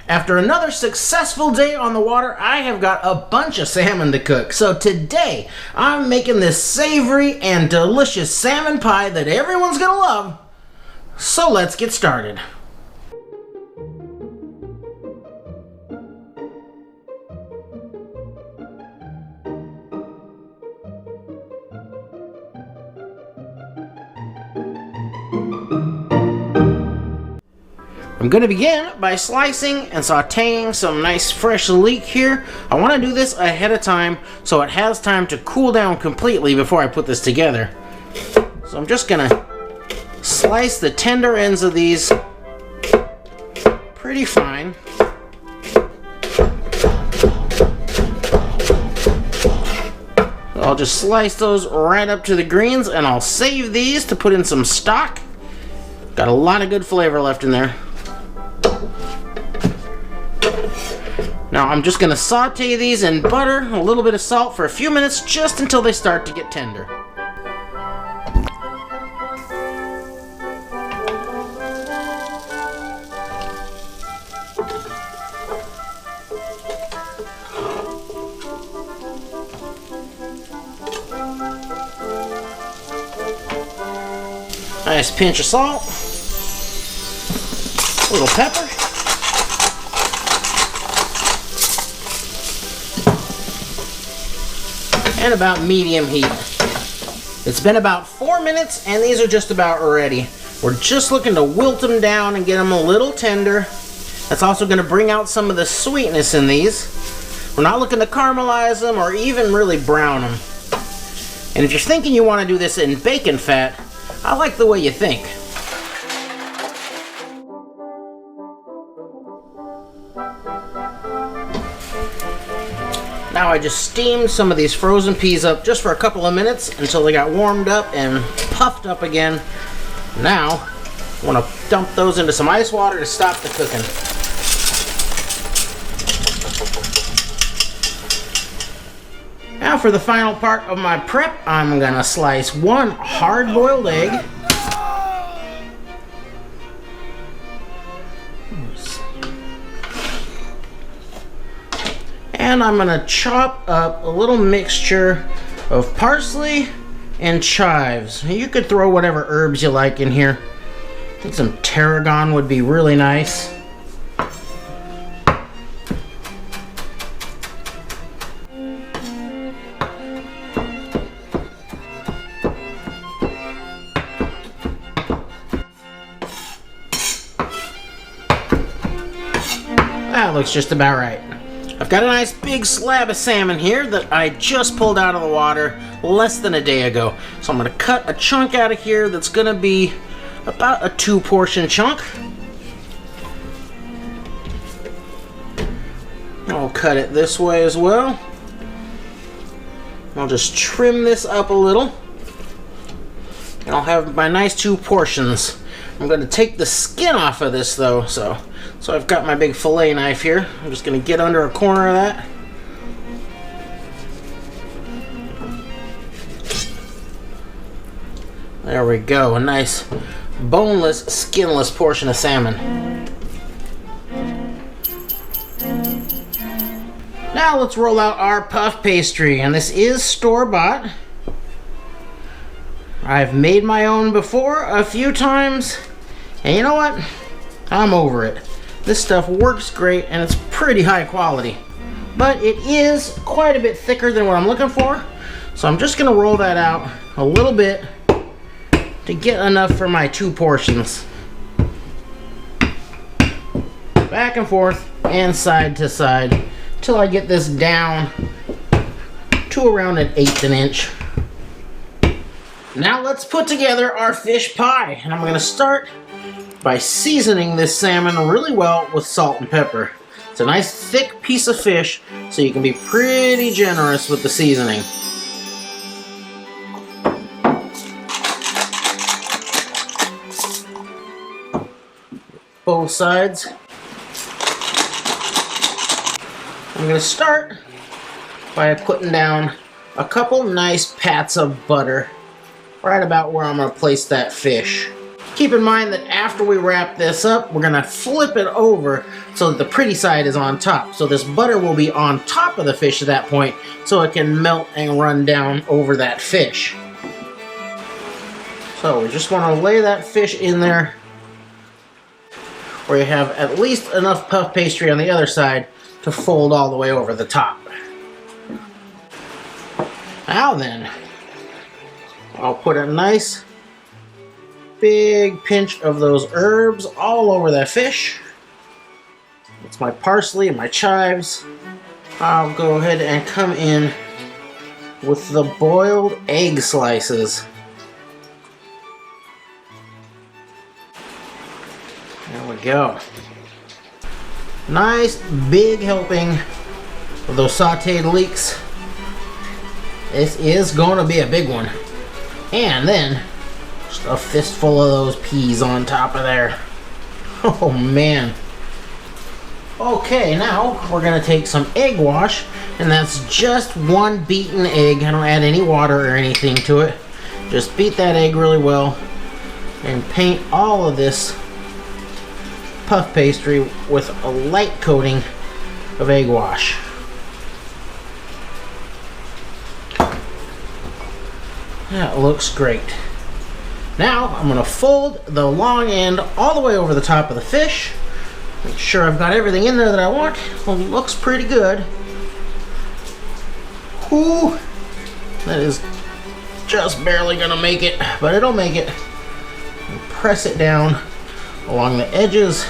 After another successful day on the water, I have got a bunch of salmon to cook. So today, I'm making this savory and delicious salmon pie that everyone's gonna love. So let's get started. I'm going to begin by slicing and sauteing some nice fresh leek here. I want to do this ahead of time so it has time to cool down completely before I put this together. So I'm just going to slice the tender ends of these pretty fine. I'll just slice those right up to the greens, and I'll save these to put in some stock. Got a lot of good flavor left in there. Now I'm just going to saute these in butter, a little bit of salt for a few minutes, just until they start to get tender. Nice pinch of salt, a little pepper. And about medium heat. It's been about 4 minutes and these are just about ready. We're just looking to wilt them down and get them a little tender. That's also going to bring out some of the sweetness in these. We're not looking to caramelize them or even really brown them. And if you're thinking you want to do this in bacon fat, I like the way you think. Now I just steamed some of these frozen peas up just for a couple of minutes until they got warmed up and puffed up again. Now, I want to dump those into some ice water to stop the cooking. Now for the final part of my prep, I'm going to slice one hard-boiled egg. And I'm going to chop up a little mixture of parsley and chives. You could throw whatever herbs you like in here. I think some tarragon would be really nice. That looks just about right. I've got a nice big slab of salmon here that I just pulled out of the water less than a day ago. So I'm going to cut a chunk out of here that's going to be about a 2-portion chunk. I'll cut it this way as well. I'll just trim this up a little. And I'll have my nice 2 portions. I'm going to take the skin off of this though, so I've got my big fillet knife here. I'm just going to get under a corner of that. There we go, a nice boneless, skinless portion of salmon. Now let's roll out our puff pastry, and this is store-bought. I've made my own before a few times, and you know what? I'm over it. This stuff works great and it's pretty high quality. But it is quite a bit thicker than what I'm looking for. So I'm just going to roll that out a little bit to get enough for my 2 portions. Back and forth and side to side till I get this down to around 1/8 an inch. Now let's put together our fish pie. And I'm going to start by seasoning this salmon really well with salt and pepper. It's a nice thick piece of fish, so you can be pretty generous with the seasoning. Both sides. I'm going to start by putting down a couple nice pats of butter right about where I'm going to place that fish. Keep in mind that after we wrap this up, we're gonna flip it over so that the pretty side is on top. So this butter will be on top of the fish at that point, so it can melt and run down over that fish. So we just wanna lay that fish in there where you have at least enough puff pastry on the other side to fold all the way over the top. Now then, I'll put a nice big pinch of those herbs all over that fish. It's my parsley and my chives. I'll go ahead and come in with the boiled egg slices. There we go. Nice big helping of those sauteed leeks. This is going to be a big one. And then just a fistful of those peas on top of there. Oh man. Okay, now we're going to take some egg wash, and that's just one beaten egg. I don't add any water or anything to it. Just beat that egg really well and paint all of this puff pastry with a light coating of egg wash. That looks great. Now I'm going to fold the long end all the way over the top of the fish. Make sure I've got everything in there that I want. Well, it looks pretty good. Whew, that is just barely going to make it, but it'll make it. And press it down along the edges.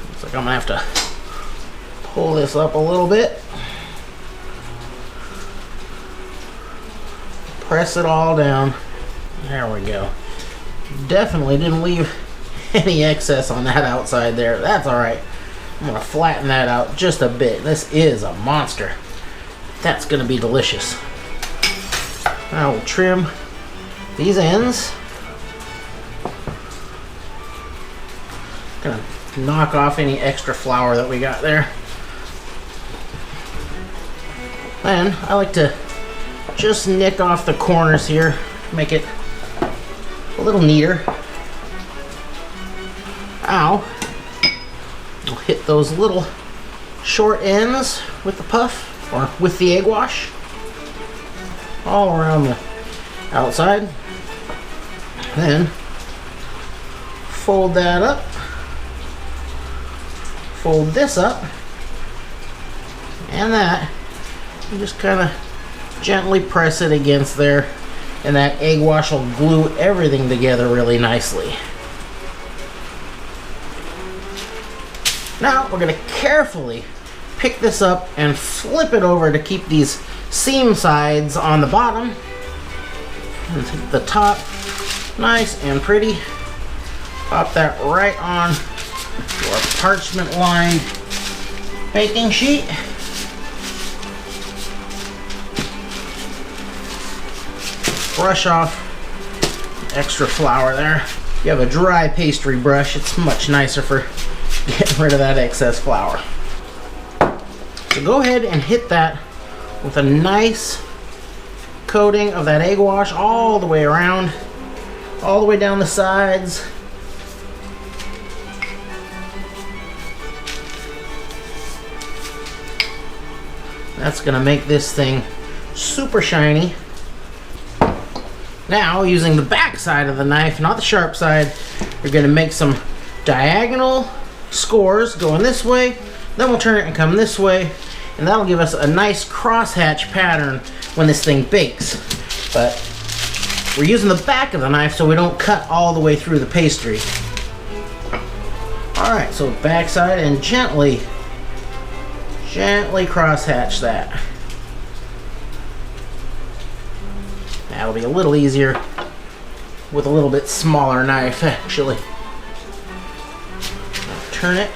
Looks like I'm going to have to pull this up a little bit. Press it all down. There we go. Definitely didn't leave any excess on that outside there. That's alright. I'm going to flatten that out just a bit. This is a monster. That's going to be delicious. I will trim these ends. Gonna knock off any extra flour that we got there. Then I like to just nick off the corners here, make it a little neater. Ow. I'll hit those little short ends with the puff, or with the egg wash, all around the outside. Then fold that up, fold this up, and that, and just kind of gently press it against there, and that egg wash will glue everything together really nicely. Now we're going to carefully pick this up and flip it over to keep these seam sides on the bottom and the top nice and pretty. Pop that right on to our parchment lined baking sheet. Brush off extra flour there. If you have a dry pastry brush, it's much nicer for getting rid of that excess flour. So go ahead and hit that with a nice coating of that egg wash all the way around, all the way down the sides. That's gonna make this thing super shiny. Now, using the back side of the knife, not the sharp side, you're going to make some diagonal scores going this way. Then we'll turn it and come this way, and that'll give us a nice crosshatch pattern when this thing bakes. But we're using the back of the knife so we don't cut all the way through the pastry. Alright, so back side, and gently crosshatch that. That'll be a little easier with a little bit smaller knife, actually. Turn it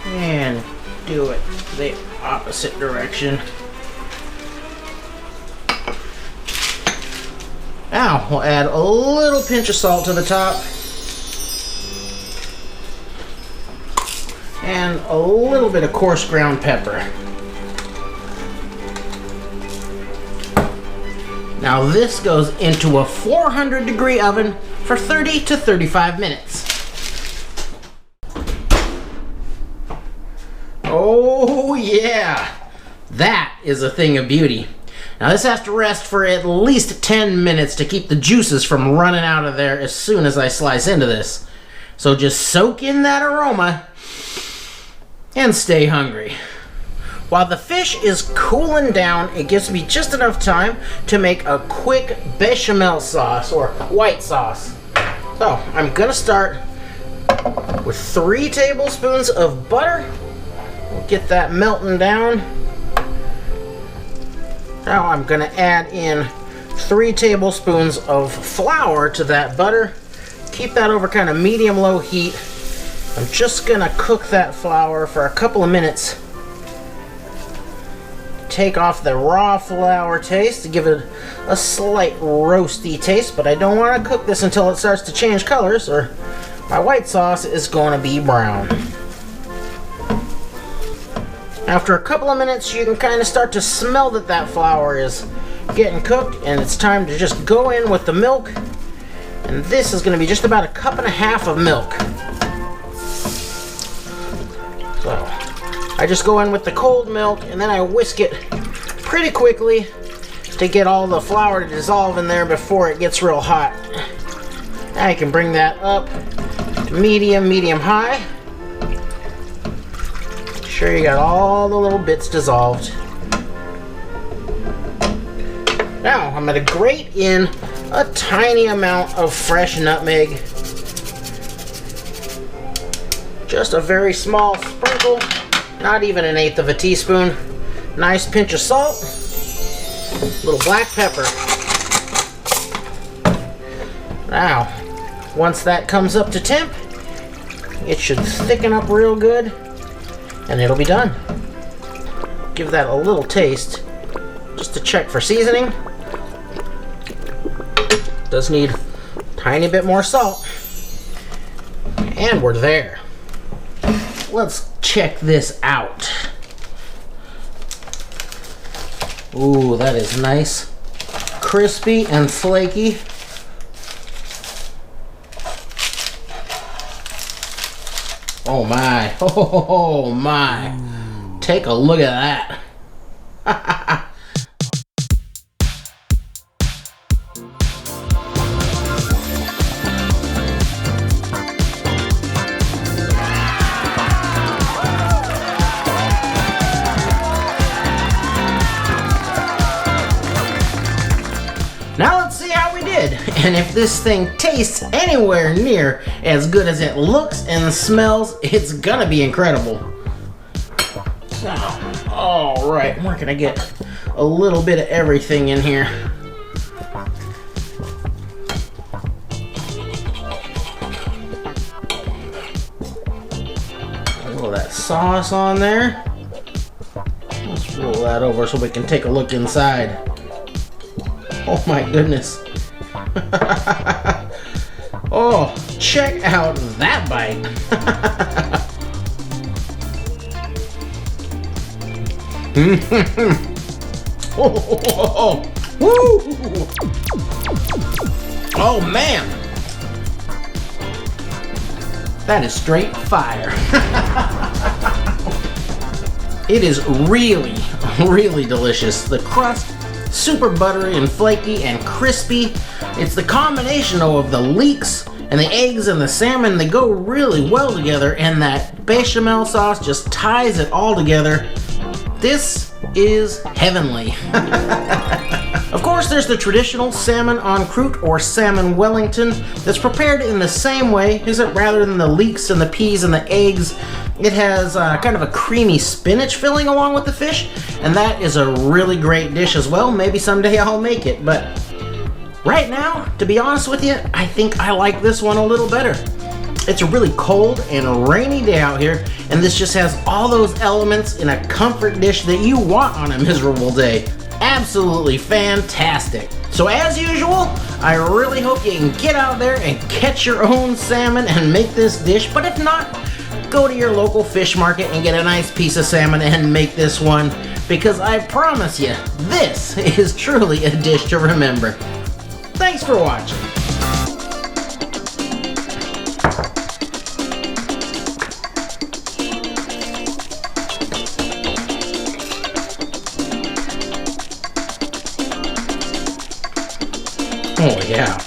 and do it the opposite direction. Now we'll add a little pinch of salt to the top and a little bit of coarse ground pepper. Now this goes into a 400-degree oven for 30 to 35 minutes. Oh yeah, that is a thing of beauty. Now this has to rest for at least 10 minutes to keep the juices from running out of there as soon as I slice into this. So just soak in that aroma and stay hungry. While the fish is cooling down, it gives me just enough time to make a quick bechamel sauce or white sauce. So I'm gonna start with 3 tablespoons of butter. We'll get that melting down. Now I'm gonna add in 3 tablespoons of flour to that butter. Keep that over kind of medium-low heat. I'm just gonna cook that flour for a couple of minutes. Take off the raw flour taste to give it a slight roasty taste, but I don't want to cook this until it starts to change colors or my white sauce is going to be brown. After a couple of minutes, you can kind of start to smell that that flour is getting cooked, and it's time to just go in with the milk. And this is going to be just about 1.5 cups of milk. So I just go in with the cold milk and then I whisk it pretty quickly to get all the flour to dissolve in there before it gets real hot. Now I can bring that up to medium high. Make sure you got all the little bits dissolved. Now I'm going to grate in a tiny amount of fresh nutmeg. Just a very small sprinkle. Not even 1/8 teaspoon. Nice pinch of salt. A little black pepper. Now, once that comes up to temp, it should thicken up real good, and it'll be done. Give that a little taste, just to check for seasoning. Does need a tiny bit more salt. And we're there. Let's check this out. Ooh, that is nice. Crispy and flaky. Oh my. Oh my. Take a look at that. Now let's see how we did, and if this thing tastes anywhere near as good as it looks and smells, it's gonna be incredible. All right, we're gonna get a little bit of everything in here. A little of that sauce on there. Let's roll that over so we can take a look inside. Oh my goodness. Oh, check out that bite. Oh, woo. Oh man. That is straight fire. It is really, really delicious. The crust, super buttery and flaky and crispy. It's the combination of the leeks and the eggs and the salmon. They go really well together, and that bechamel sauce just ties it all together. This is heavenly. Of course, there's the traditional salmon en croûte or salmon Wellington that's prepared in the same way, except rather than the leeks and the peas and the eggs, it has kind of a creamy spinach filling along with the fish, and that is a really great dish as well. Maybe someday I'll make it, but right now, to be honest with you, I think I like this one a little better. It's a really cold and rainy day out here, and this just has all those elements in a comfort dish that you want on a miserable day. Absolutely fantastic. So as usual, I really hope you can get out there and catch your own salmon and make this dish, but if not, go to your local fish market and get a nice piece of salmon and make this one because I promise you, this is truly a dish to remember. Thanks for watching. Oh yeah.